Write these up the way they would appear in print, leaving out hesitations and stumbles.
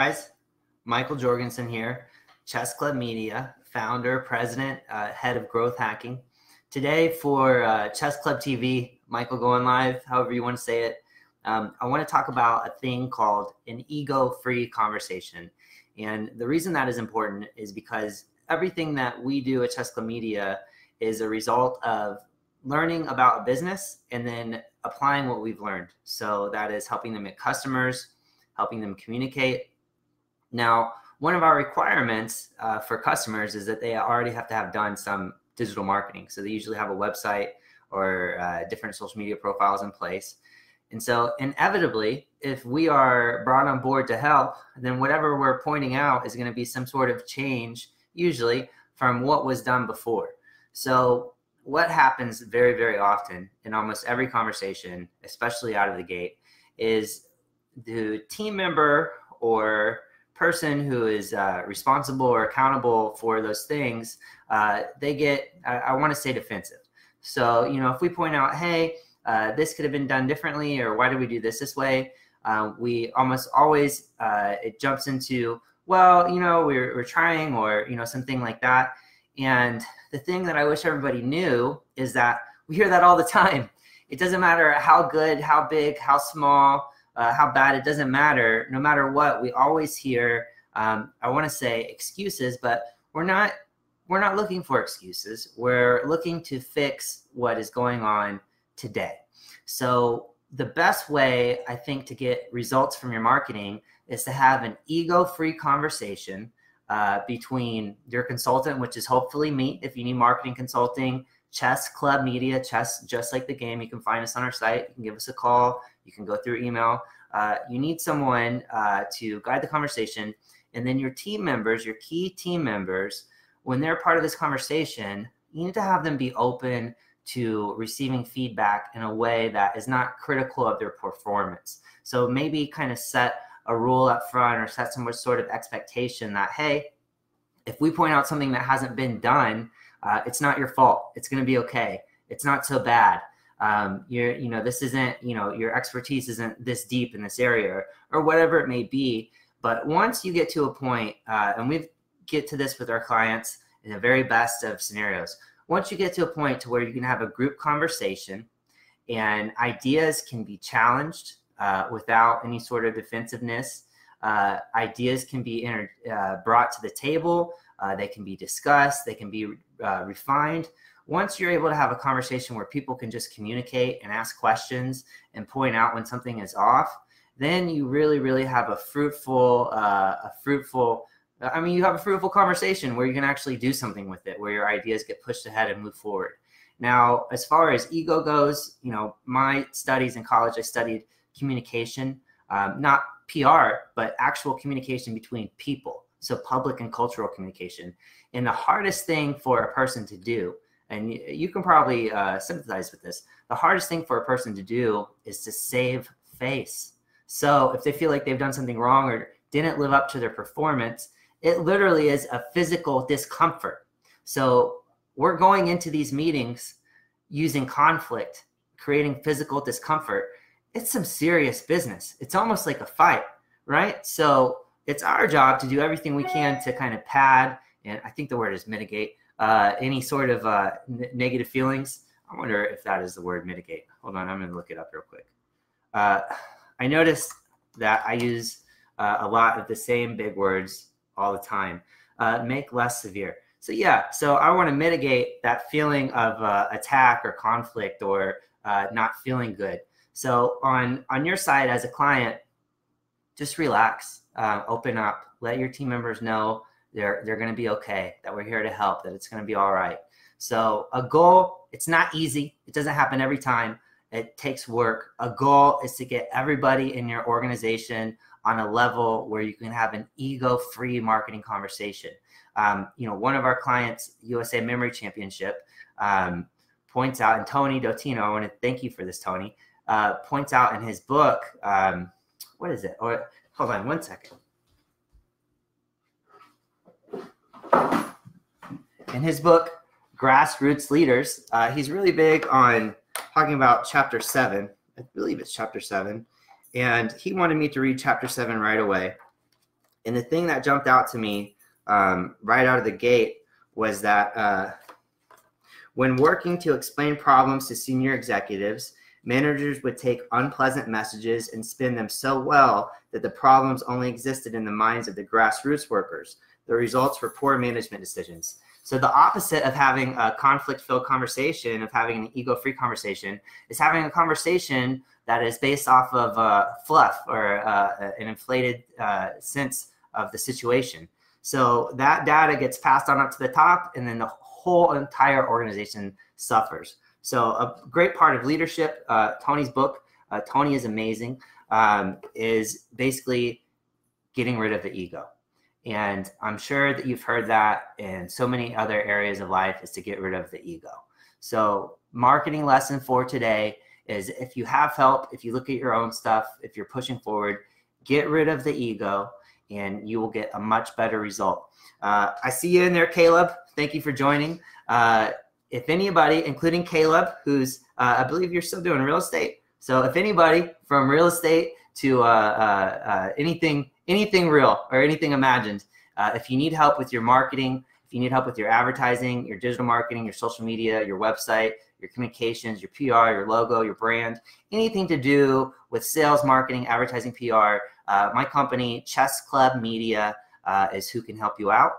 Guys, Michael Jorgensen here, Chess Club Media, founder, president, head of growth hacking. Today for Chess Club TV, Michael going live, however you want to say it, I want to talk about a thing called an ego-free conversation. And the reason that is important is because everything that we do at Chess Club Media is a result of learning about a business and then applying what we've learned. So that is helping them get customers, helping them communicate. Now, one of our requirements for customers is that they already have to have done some digital marketing. So they usually have a website or different social media profiles in place. And so inevitably, if we are brought on board to help, then whatever we're pointing out is going to be some sort of change, usually from what was done before. So what happens very, very often in almost every conversation, especially out of the gate, is the team member or person who is responsible or accountable for those things, they get, I want to say, defensive. So, if we point out, hey, this could have been done differently, or why do we do this way? We almost always, it jumps into, well, we're trying, or, something like that. And the thing that I wish everybody knew is that we hear that all the time. It doesn't matter how good, how big, how small, how bad, it doesn't matter. No matter what, we always hear, I want to say excuses, but we're not looking for excuses. We're looking to fix what is going on today. So the best way, I think, to get results from your marketing is to have an ego-free conversation between your consultant, which is hopefully me. If you need marketing consulting, Chess Club Media, chess just like the game. You can find us on our site. You can give us a call. You can go through email. You need someone to guide the conversation. And then your team members, your key team members, when they're part of this conversation, you need to have them be open to receiving feedback in a way that is not critical of their performance. So maybe kind of set a rule up front or set some sort of expectation that, hey, if we point out something that hasn't been done, it's not your fault. It's going to be okay. It's not so bad. This isn't, your expertise isn't this deep in this area, or whatever it may be. But once you get to a point, and we get to this with our clients in the very best of scenarios, once you get to a point to where you can have a group conversation and ideas can be challenged without any sort of defensiveness, ideas can be brought to the table, they can be discussed, they can be refined. Once you're able to have a conversation where people can just communicate and ask questions and point out when something is off, then you really, really have a fruitful conversation where you can actually do something with it, where your ideas get pushed ahead and move forward. Now, as far as ego goes, my studies in college, I studied communication, not PR, but actual communication between people. So public and cultural communication. And the hardest thing for a person to do, and you can probably sympathize with this, the hardest thing for a person to do is to save face. So if they feel like they've done something wrong or didn't live up to their performance, it literally is a physical discomfort. So we're going into these meetings using conflict, creating physical discomfort. It's some serious business. It's almost like a fight, right? So it's our job to do everything we can to kind of pad, and I think the word is mitigate, any sort of negative feelings. I wonder if that is the word, mitigate. Hold on, I'm going to look it up real quick. I noticed that I use a lot of the same big words all the time. Make less severe. So I want to mitigate that feeling of attack or conflict or not feeling good. So on your side as a client, just relax, open up, let your team members know they're going to be okay, that we're here to help, that it's going to be all right. So a goal, it's not easy. It doesn't happen every time. It takes work. A goal is to get everybody in your organization on a level where you can have an ego-free marketing conversation. One of our clients, USA Memory Championship, points out, and Tony Dotino, I want to thank you for this, Tony, points out in his book, what is it? Or hold on one second. In his book, Grassroots Leaders, he's really big on talking about chapter 7. I believe it's chapter 7. And he wanted me to read chapter 7 right away. And the thing that jumped out to me right out of the gate was that when working to explain problems to senior executives, managers would take unpleasant messages and spin them so well that the problems only existed in the minds of the grassroots workers. The results were poor management decisions. So the opposite of having a conflict-filled conversation, of having an ego-free conversation, is having a conversation that is based off of fluff or an inflated sense of the situation. So that data gets passed on up to the top, and then the whole entire organization suffers. So a great part of leadership, Tony's book, Tony is Amazing, is basically getting rid of the ego. And I'm sure that you've heard that in so many other areas of life, is to get rid of the ego. So marketing lesson for today is, if you have help, if you look at your own stuff, if you're pushing forward, get rid of the ego and you will get a much better result. I see you in there, Caleb. Thank you for joining. If anybody, including Caleb, who's, I believe you're still doing real estate. So if anybody from real estate to anything real or anything imagined, if you need help with your marketing, if you need help with your advertising, your digital marketing, your social media, your website, your communications, your PR, your logo, your brand, anything to do with sales, marketing, advertising, PR, my company, Chess Club Media, is who can help you out.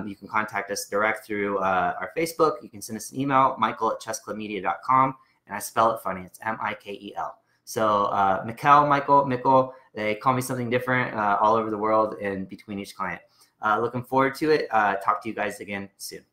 You can contact us direct through our Facebook. You can send us an email, michael@chessclubmedia.com, and I spell it funny. It's M-I-K-E-L. So Mikel, they call me something different all over the world and between each client. Looking forward to it. Talk to you guys again soon.